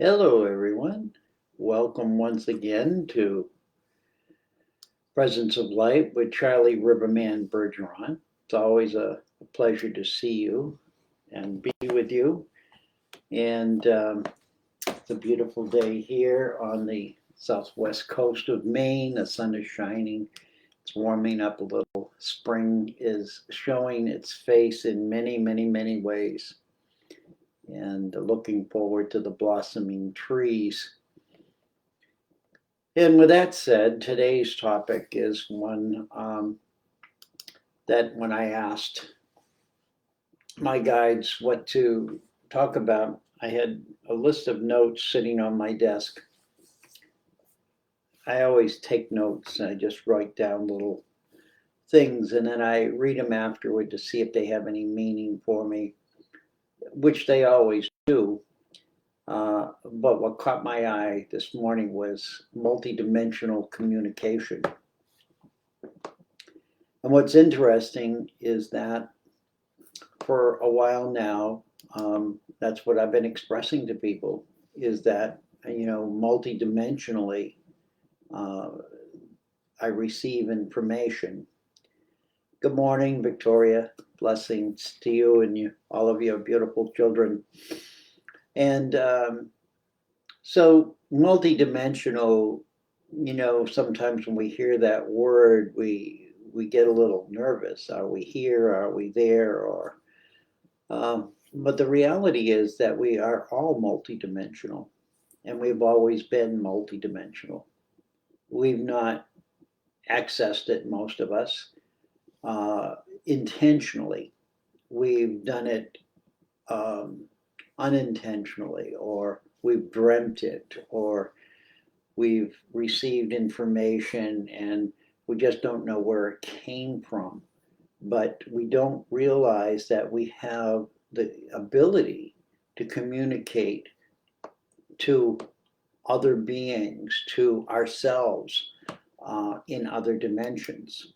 Hello, everyone. Welcome once again to Presence of Light with Charlie Riverman Bergeron. It's always a pleasure to see you and be with you. And it's a beautiful day here on the southwest coast of Maine. The sun is shining. It's warming up a little. Spring is showing its face in many, many, many ways. And looking forward to the blossoming trees. And with that said, today's topic is one that when I asked my guides what to talk about, I had a list of notes sitting on my desk. I always take notes and I just write down little things and then I read them afterward to see if they have any meaning for me, which they always do. But what caught my eye this morning was multidimensional communication. And what's interesting is that for a while now, that's what I've been expressing to people is that, multidimensionally, uh, I receive information. Good morning, Victoria. Blessings to you and all of your beautiful children. And so, multidimensional, sometimes when we hear that word, we get a little nervous. Are we here? Are we there? But the reality is that we are all multidimensional, and we've always been multidimensional. We've not accessed it, most of us, uh, intentionally. We've done it unintentionally, or we've dreamt it, or we've received information and we just don't know where it came from. But we don't realize that we have the ability to communicate to other beings, to ourselves in other dimensions.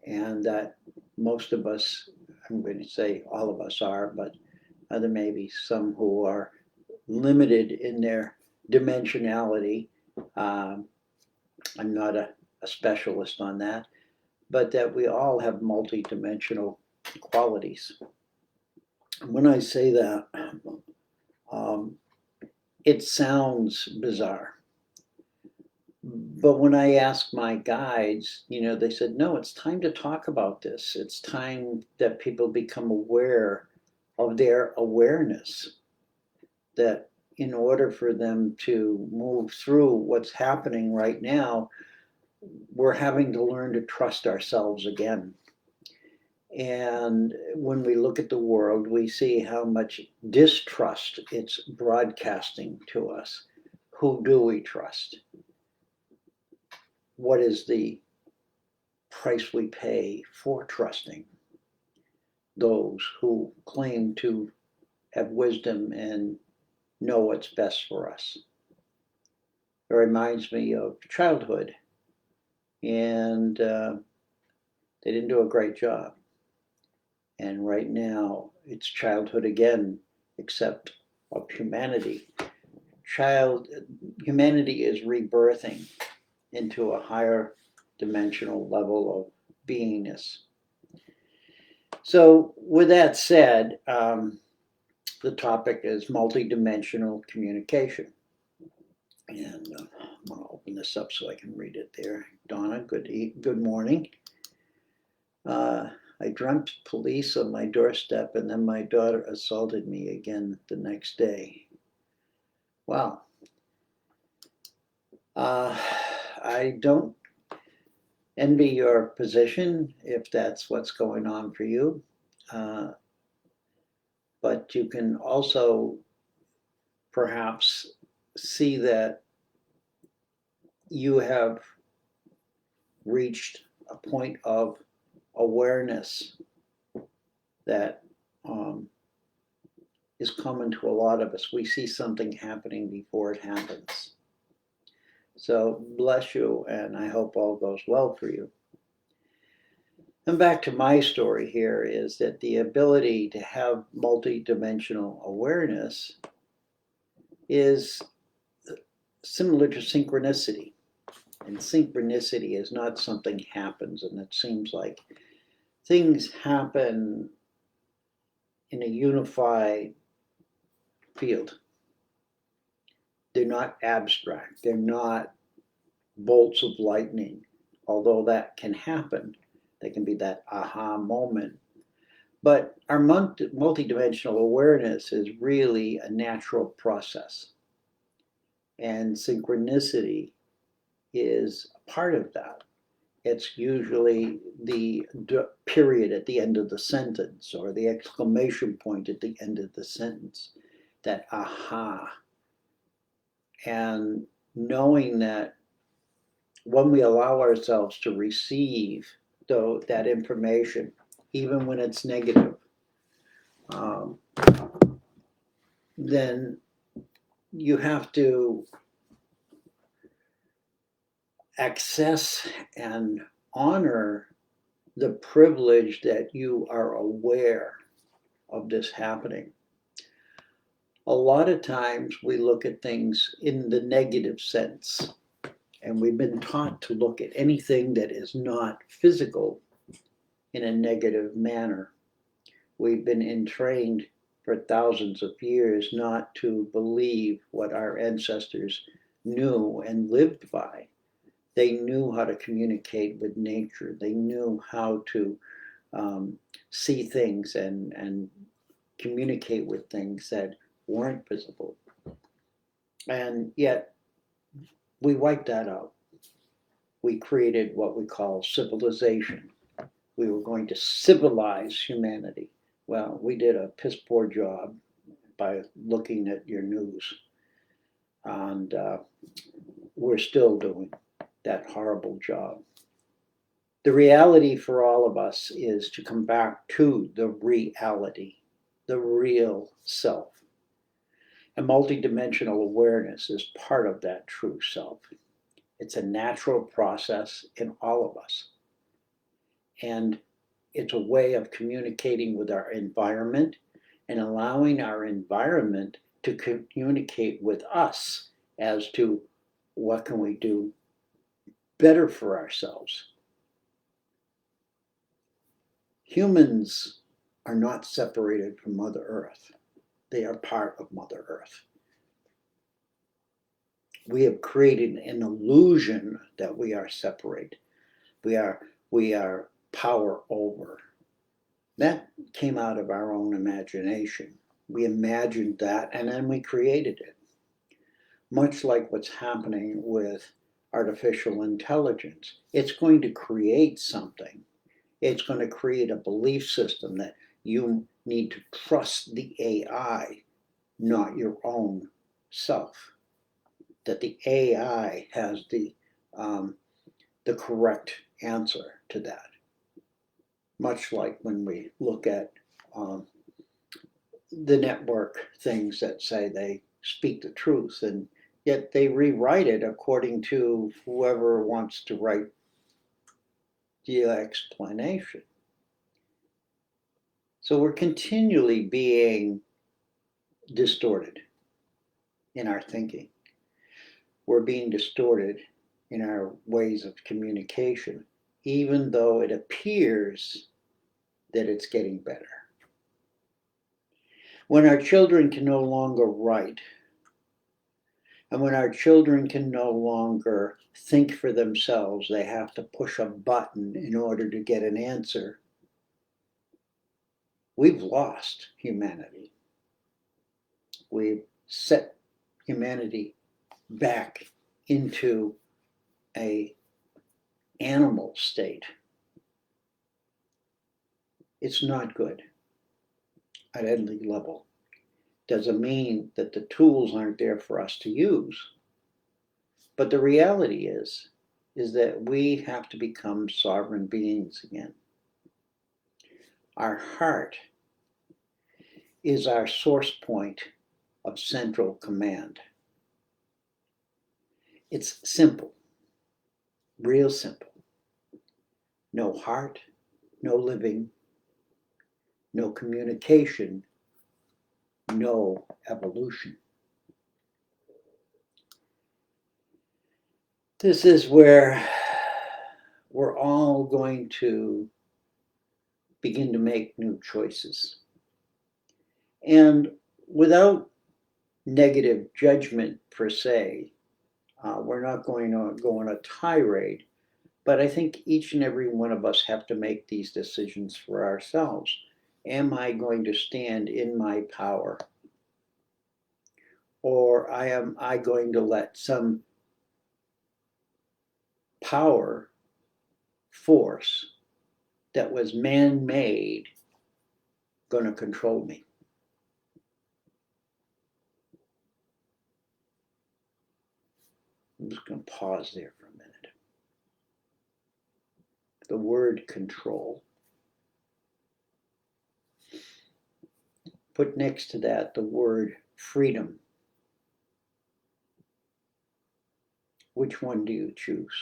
And that most of us, I'm going to say all of us are, but there may be some who are limited in their dimensionality. Um, I'm not a specialist on that, but that we all have multidimensional qualities. When I say that, um, it sounds bizarre. But when I asked my guides, they said, no, it's time to talk about this. It's time that people become aware of their awareness, that in order for them to move through what's happening right now, we're having to learn to trust ourselves again. And when we look at the world, we see how much distrust it's broadcasting to us. Who do we trust? What is the price we pay for trusting those who claim to have wisdom and know what's best for us? It reminds me of childhood, and they didn't do a great job. And right now, it's childhood again, except of humanity. Humanity is rebirthing into a higher dimensional level of beingness. So, with that said, the topic is multidimensional communication. And I'm going to open this up so I can read it there. Donna, good morning. I dreamt police on my doorstep, and then my daughter assaulted me again the next day. Wow. I don't envy your position if that's what's going on for you. But you can also perhaps see that you have reached a point of awareness that is common to a lot of us. We see something happening before it happens. So bless you, and I hope all goes well for you. And back to my story here is that the ability to have multidimensional awareness is similar to synchronicity. And synchronicity is not something happens and it seems like things happen in a unified field. They're not abstract. They're not bolts of lightning, although that can happen. They can be that aha moment. But our multidimensional awareness is really a natural process. And synchronicity is a part of that. It's usually the period at the end of the sentence or the exclamation point at the end of the sentence, that aha. And knowing that when we allow ourselves to receive that information, even when it's negative, um, then you have to access and honor the privilege that you are aware of this happening. A lot of times we look at things in the negative sense, and we've been taught to look at anything that is not physical in a negative manner. We've been entrained for thousands of years not to believe what our ancestors knew and lived by. They knew how to communicate with nature. They knew how to see things and communicate with things that weren't visible. And yet we wiped that out. We created what we call civilization. We were going to civilize humanity. Well, we did a piss poor job by looking at your news. And we're still doing that horrible job. The reality for all of us is to come back to the reality, the real self. And multidimensional awareness is part of that true self. It's a natural process in all of us. And it's a way of communicating with our environment and allowing our environment to communicate with us as to what can we do better for ourselves. Humans are not separated from Mother Earth. They are part of Mother Earth. We have created an illusion that we are separate. We are power over. That came out of our own imagination. We imagined that and then we created it. Much like what's happening with artificial intelligence. It's going to create something. It's going to create a belief system that you need to trust the AI, not your own self. That the AI has the correct answer to that. Much like when we look at the network things that say they speak the truth, and yet they rewrite it according to whoever wants to write the explanation. So we're continually being distorted in our thinking. We're being distorted in our ways of communication, even though it appears that it's getting better. When our children can no longer write, and when our children can no longer think for themselves, they have to push a button in order to get an answer, we've lost humanity. We've set humanity back into an animal state. It's not good at any level. Doesn't mean that the tools aren't there for us to use. But the reality is that we have to become sovereign beings again. Our heart is our source point of central command. It's simple, real simple. No heart, no living, no communication, no evolution. This is where we're all going to begin to make new choices. And without negative judgment per se, we're not going to go on a tirade, but I think each and every one of us have to make these decisions for ourselves. Am I going to stand in my power? Or am I going to let some power force that was man-made going to control me? I'm just going to pause there for a minute. The word control. Put next to that the word freedom. Which one do you choose?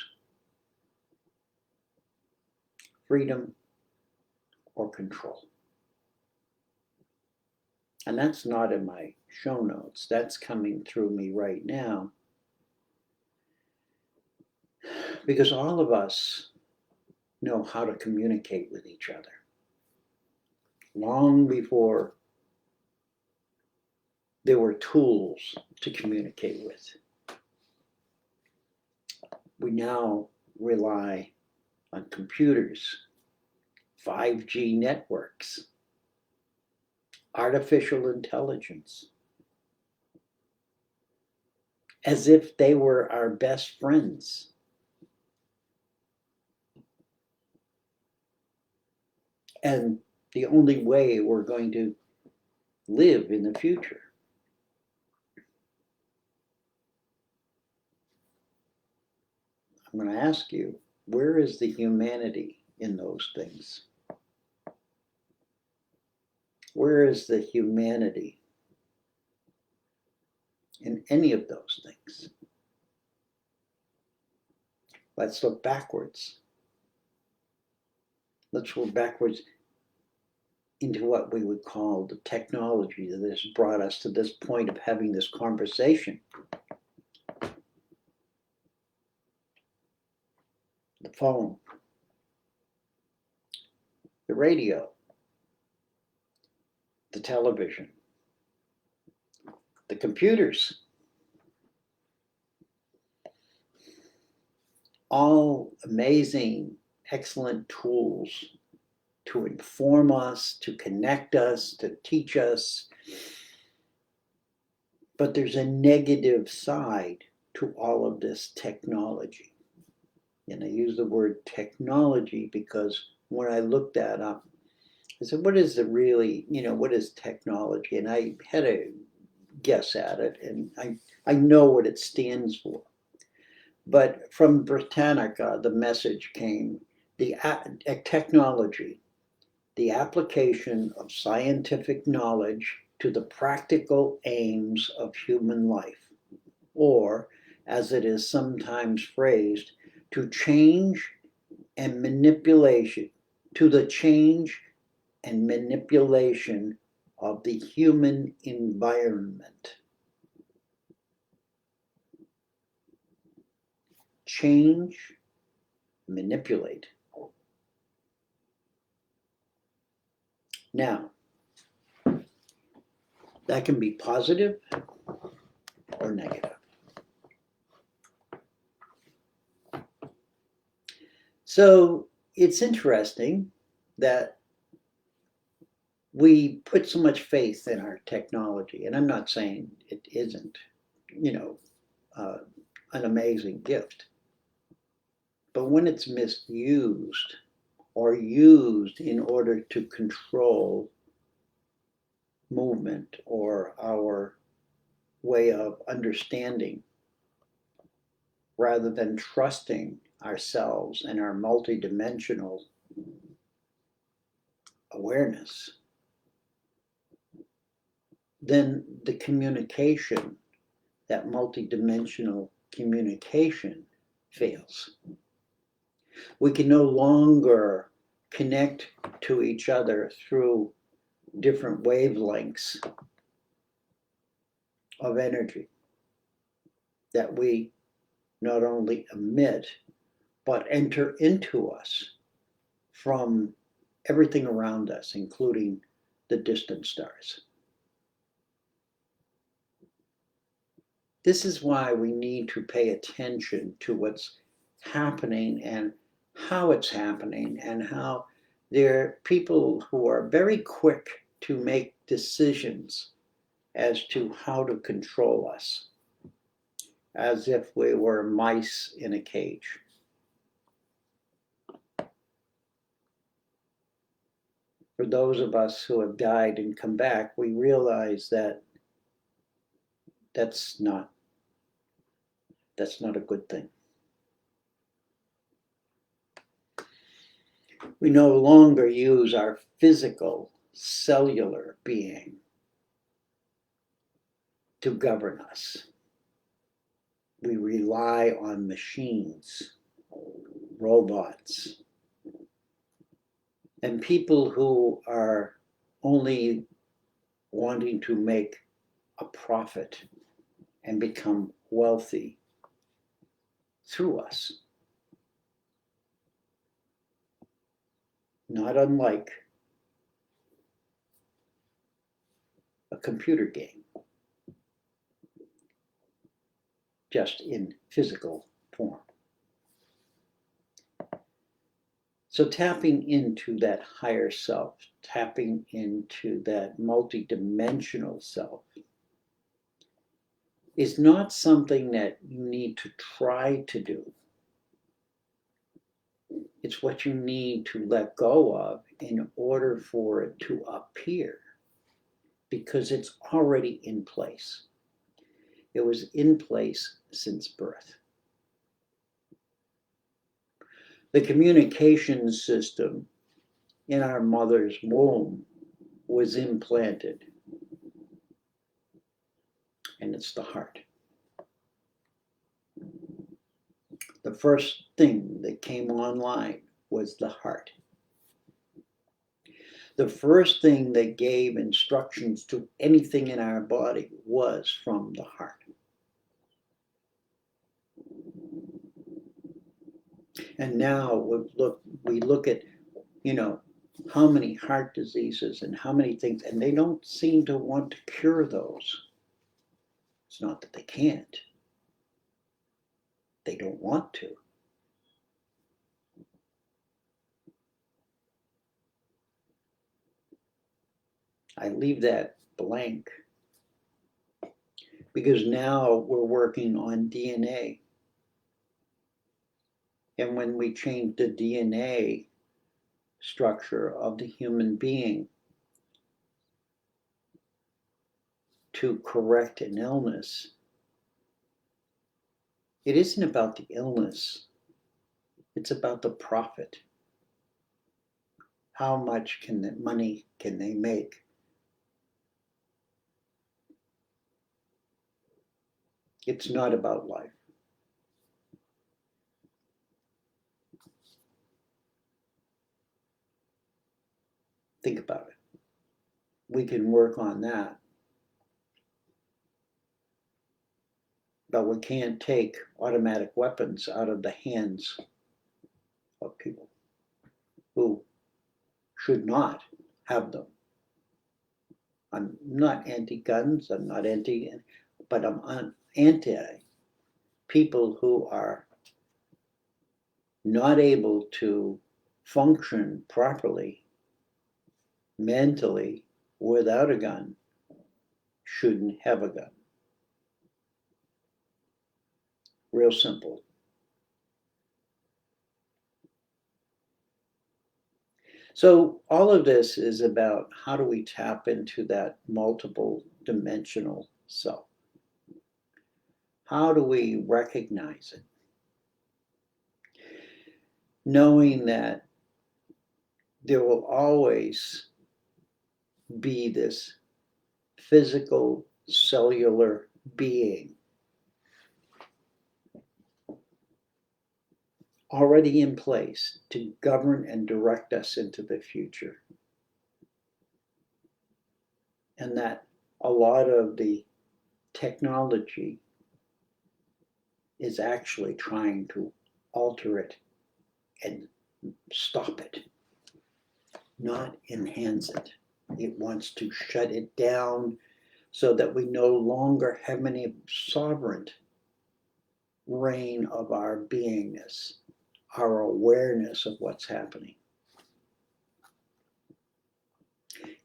Freedom or control? And that's not in my show notes. That's coming through me right now. Because all of us know how to communicate with each other. Long before there were tools to communicate with, we now rely on computers, 5G networks, artificial intelligence, as if they were our best friends. And the only way we're going to live in the future. I'm going to ask you, where is the humanity in those things? Where is the humanity in any of those things? Let's look backwards. Let's look backwards into what we would call the technology that has brought us to this point of having this conversation. The phone, the radio, the television, the computers, all amazing, excellent tools to inform us, to connect us, to teach us. But there's a negative side to all of this technology. And I use the word technology because when I looked that up, I said, what is it really, what is technology? And I had a guess at it, and I know what it stands for. But from Britannica, the message came, the technology, the application of scientific knowledge to the practical aims of human life, or, as it is sometimes phrased, to change and manipulation, to the change and manipulation of the human environment. Change, manipulate. Now, that can be positive or negative. So it's interesting that we put so much faith in our technology, and I'm not saying it isn't, an amazing gift. But when it's misused or used in order to control movement or our way of understanding, rather than trusting ourselves and our multidimensional awareness, then the communication, that multidimensional communication, fails. We can no longer connect to each other through different wavelengths of energy that we not only emit, but enter into us from everything around us, including the distant stars. This is why we need to pay attention to what's happening and how it's happening, and how there are people who are very quick to make decisions as to how to control us, as if we were mice in a cage. For those of us who have died and come back, we realize that that's not a good thing. We no longer use our physical cellular being to govern us. We rely on machines, robots, and people who are only wanting to make a profit and become wealthy through us. Not unlike a computer game, just in physical form. So tapping into that higher self, tapping into that multidimensional self, is not something that you need to try to do. It's what you need to let go of in order for it to appear, because it's already in place. It was in place since birth. The communication system in our mother's womb was implanted, and it's the heart. The first thing that came online was the heart. The first thing that gave instructions to anything in our body was from the heart. And now we look at, how many heart diseases and how many things, and they don't seem to want to cure those. It's not that they can't. They don't want to. I leave that blank because now we're working on DNA. And when we change the DNA structure of the human being to correct an illness, it isn't about the illness, it's about the profit. How much money can they make? It's not about life. Think about it. We can work on that. But we can't take automatic weapons out of the hands of people who should not have them. I'm not anti-guns, I'm not but I'm anti people who are not able to function properly mentally without a gun shouldn't have a gun. Real simple. So all of this is about how do we tap into that multiple dimensional self? How do we recognize it? Knowing that there will always be this physical cellular being already in place to govern and direct us into the future. And that a lot of the technology is actually trying to alter it and stop it, not enhance it. It wants to shut it down so that we no longer have any sovereign reign of our beingness, our awareness of what's happening.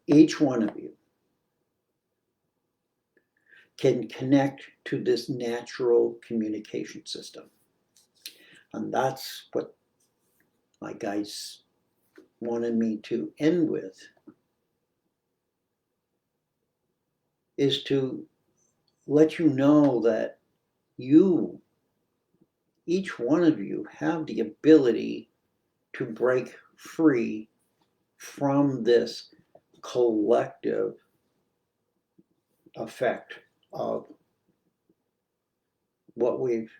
Each one of you can connect to this natural communication system. And that's what my guides wanted me to end with, is to let you know that you, each one of you, have the ability to break free from this collective effect of what we've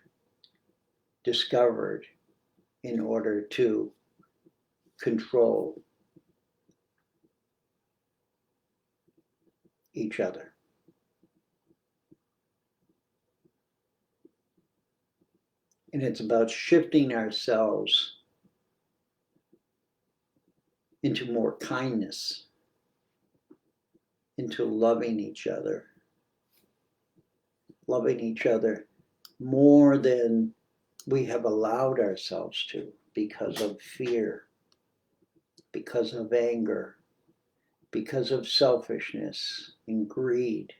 discovered in order to control each other. And it's about shifting ourselves into more kindness, into loving each other more than we have allowed ourselves to, because of fear, because of anger, because of selfishness and greed,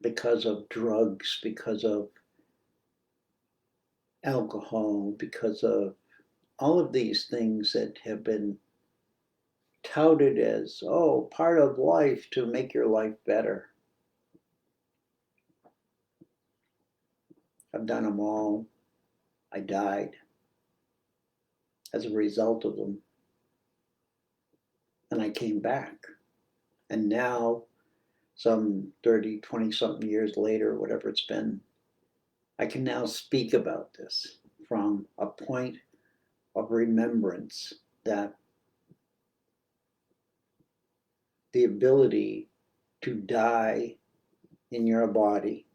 because of drugs, because of alcohol, because of all of these things that have been touted as, oh, part of life to make your life better. I've done them all. I died as a result of them. And I came back. And now, some 30, 20 something years later, whatever it's been, I can now speak about this from a point of remembrance, that the ability to die in your body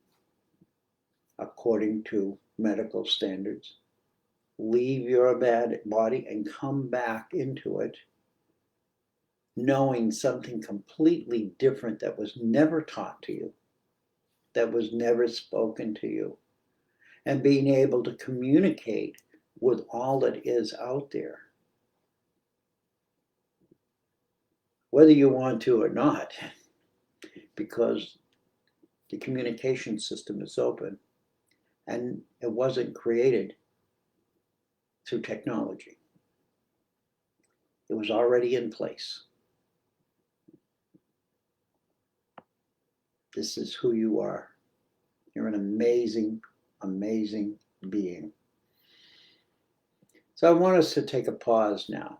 according to medical standards, leave your body and come back into it knowing something completely different that was never taught to you, that was never spoken to you, and being able to communicate with all that is out there, whether you want to or not, because the communication system is open and it wasn't created through technology. It was already in place. This is who you are. You're an amazing, amazing being. So I want us to take a pause now.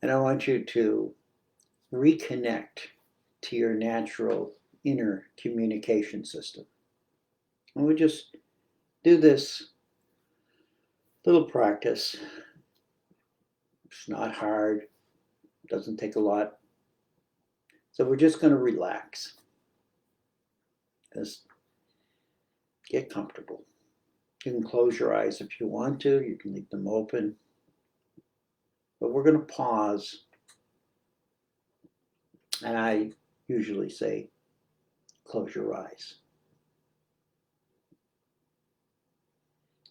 And I want you to reconnect to your natural inner communication system. And we'll just do this little practice. It's not hard, doesn't take a lot. So we're just going to relax. Just get comfortable. You can close your eyes if you want to. You can leave them open. But we're going to pause. And I usually say, close your eyes.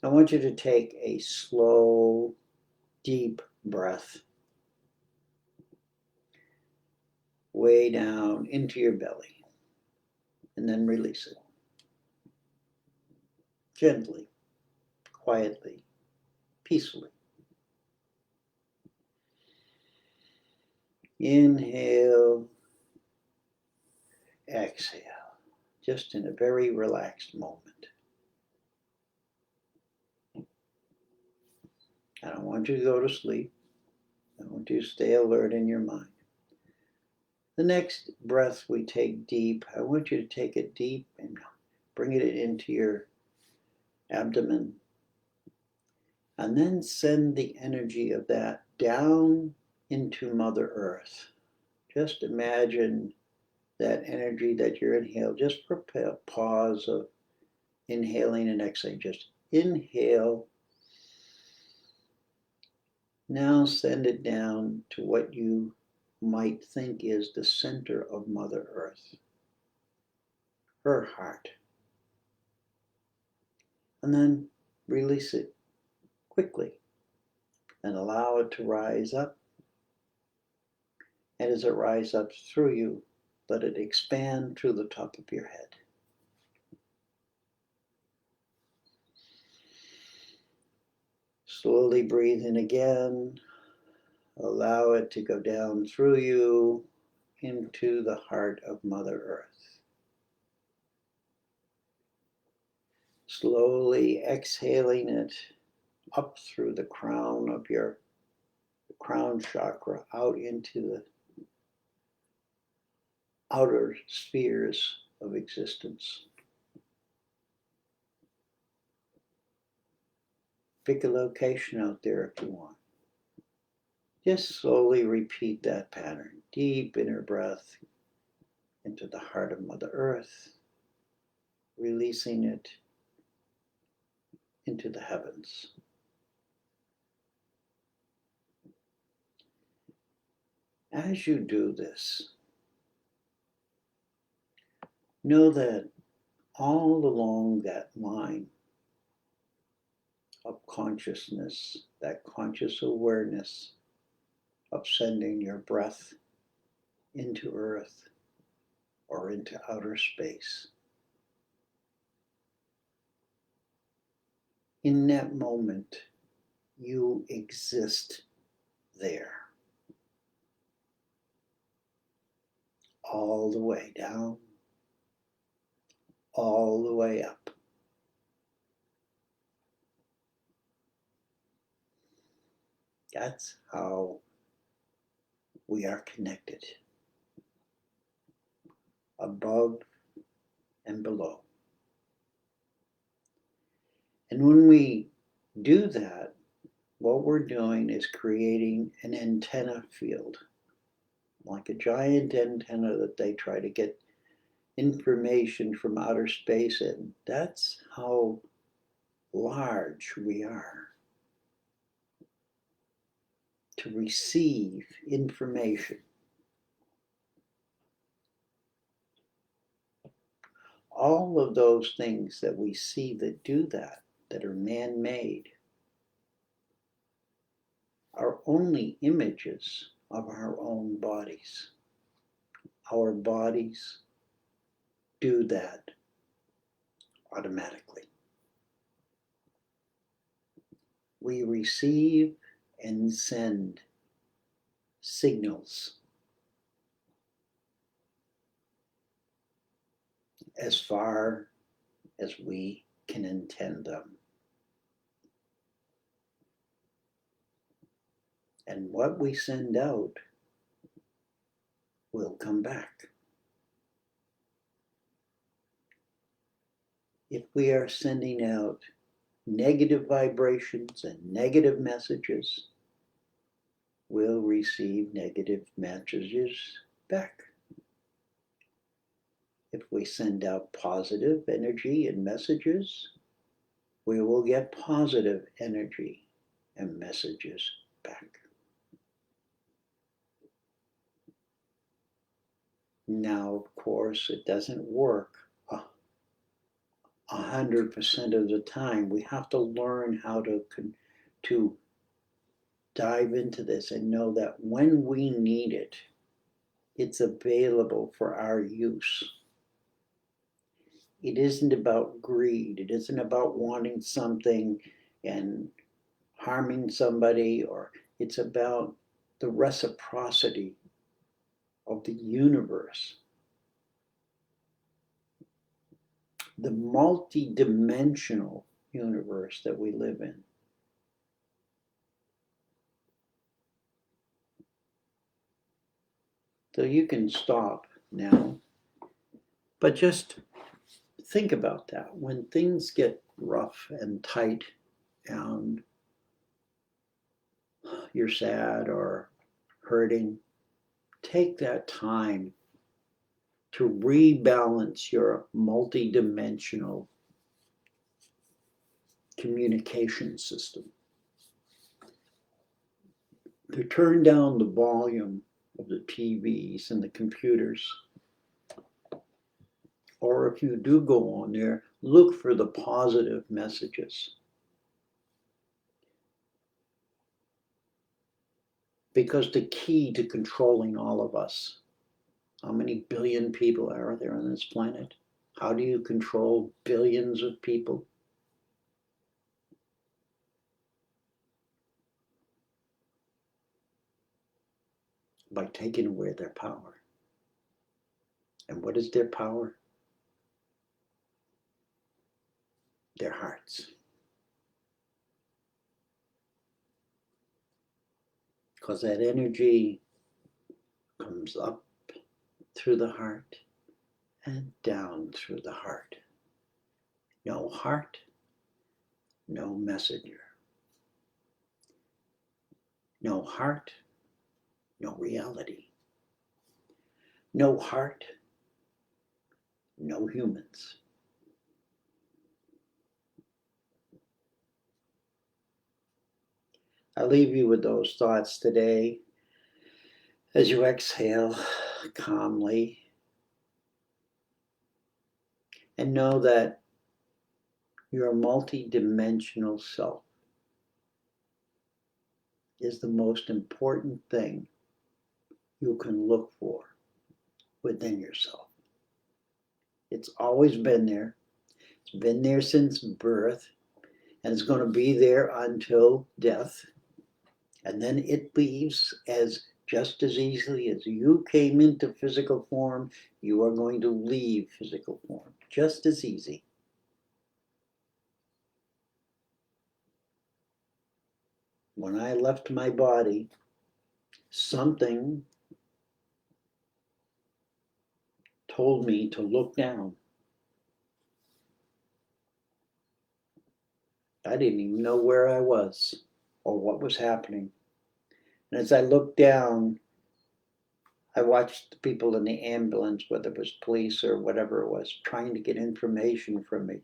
I want you to take a slow, deep breath way down into your belly, and then release it. Gently, quietly, peacefully. Inhale, exhale, just in a very relaxed moment. I don't want you to go to sleep. I want you to stay alert in your mind. The next breath we take deep, I want you to take it deep and bring it into your abdomen. And then send the energy of that down into Mother Earth. Just imagine that energy that you're inhaling, just for a pause of inhaling and exhaling. Just inhale. Now send it down to what you might think is the center of Mother Earth, her heart. And then release it quickly and allow it to rise up. And as it rises up through you, let it expand through the top of your head. Slowly breathe in again. Allow it to go down through you into the heart of Mother Earth. Slowly exhaling it up through the crown of your crown chakra, out into the outer spheres of existence. Pick a location out there if you want. Just slowly repeat that pattern. Deep inner breath into the heart of Mother Earth, releasing it into the heavens. As you do this, know that all along that line of consciousness, that conscious awareness of sending your breath into earth or into outer space, in that moment, you exist there. All the way down, all the way up. That's how we are connected, above and below. And when we do that, what we're doing is creating an antenna field, like a giant antenna that they try to get information from outer space in. That's how large we are to receive information. All of those things that we see that do that, that are man-made, are only images of our own bodies. Our bodies do that automatically. We receive and send signals as far as we can intend them. And what we send out will come back. If we are sending out negative vibrations and negative messages, we'll receive negative messages back. If we send out positive energy and messages, we will get positive energy and messages back. Now, of course, it doesn't work 100% of the time. We have to learn how to dive into this and know that when we need it, it's available for our use. It isn't about greed. It isn't about wanting something and harming somebody, or it's about the reciprocity of the universe. The multidimensional universe that we live in. So you can stop now, but just think about that. When things get rough and tight and you're sad or hurting, take that time to rebalance your multidimensional communication system, to turn down the volume of the TVs and the computers. Or if you do go on there, look for the positive messages. Because the key to controlling all of us, how many billion people are there on this planet? How do you control billions of people? By taking away their power. And what is their power? Their hearts. Because that energy comes up through the heart and down through the heart. No heart, no messenger. No heart, no reality. No heart, no humans. I leave you with those thoughts today as you exhale calmly and know that your multidimensional self is the most important thing you can look for within yourself. It's always been there. It's been there since birth, and it's going to be there until death. And then it leaves as just as easily as you came into physical form, you are going to leave physical form. Just as easy. When I left my body, something told me to look down. I didn't even know where I was or what was happening. And as I looked down, I watched the people in the ambulance, whether it was police or whatever it was, trying to get information from me.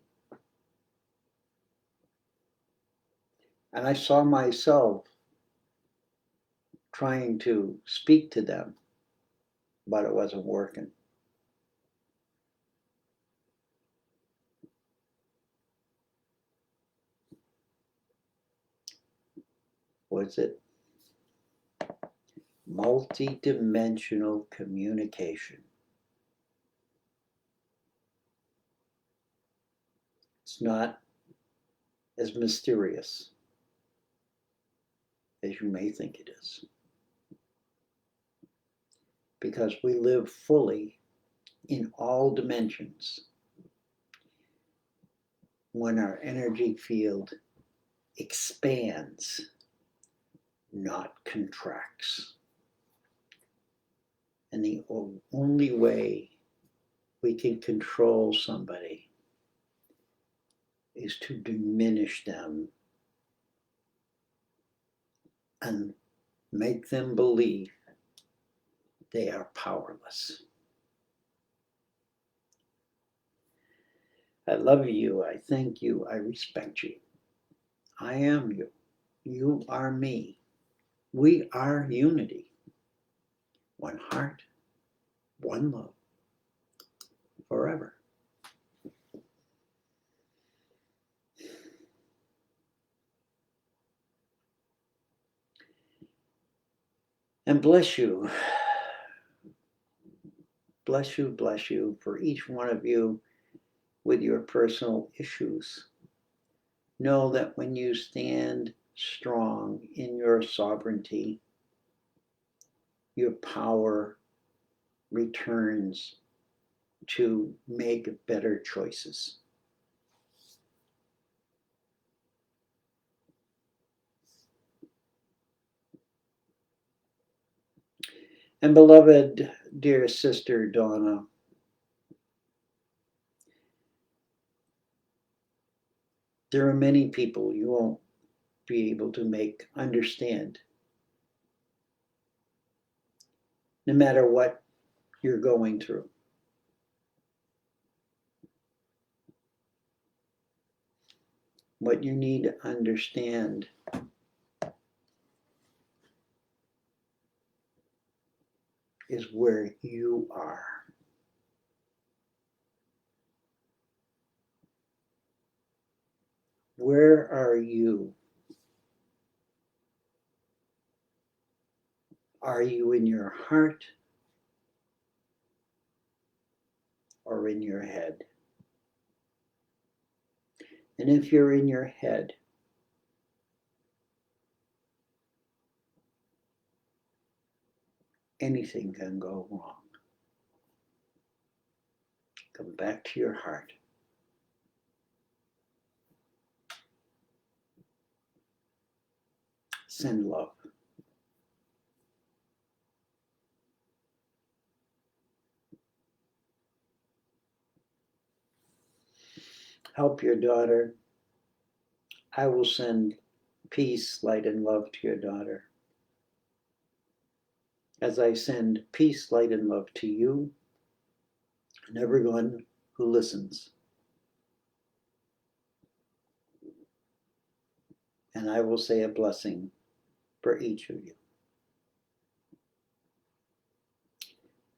And I saw myself trying to speak to them, but it wasn't working. Was it multidimensional communication? It's not as mysterious as you may think it is. Because we live fully in all dimensions when our energy field expands, not contracts. And the only way we can control somebody is to diminish them and make them believe they are powerless. I love you, I thank you, I respect you. I am you. You are me. We are unity. One heart, one love, forever. And bless you. Bless you, bless you for each one of you with your personal issues. Know that when you stand strong in your sovereignty, your power returns to make better choices. And beloved, dear sister Donna, there are many people you won't be able to make understand, no matter what you're going through. What you need to understand is where you are. Where are you? Are you in your heart or in your head? And if you're in your head, anything can go wrong. Come back to your heart. Send love. Help your daughter. I will send peace, light, and love to your daughter. As I send peace, light, and love to you and everyone who listens. And I will say a blessing for each of you.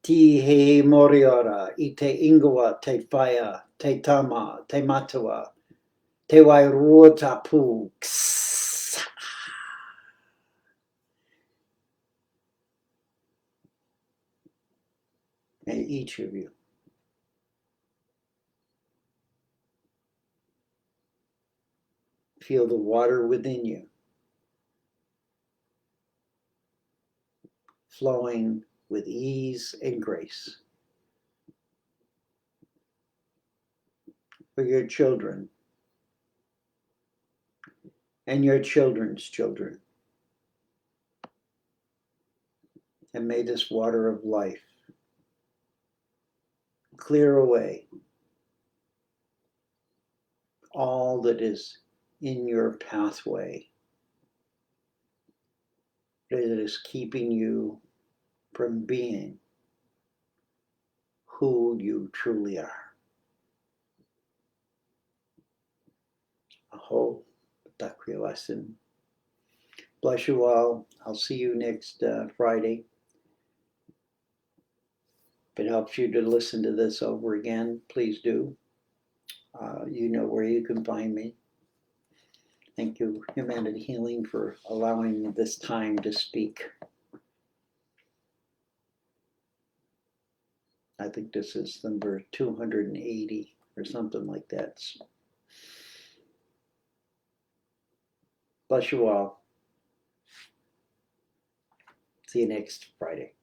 Ti he moriora, I te ingoa, te whaia, te tama, te matua, te wairua tapu. May each of you feel the water within you flowing with ease and grace for your children and your children's children. And may this water of life clear away all that is in your pathway that is keeping you from being who you truly are. Aho, takriya lesson. Bless you all. I'll see you next Friday. If it helps you to listen to this over again, please do. You know where you can find me. Thank you, Humanity Healing, for allowing me this time to speak. I think this is number 280 or something like that. Bless you all. See you next Friday.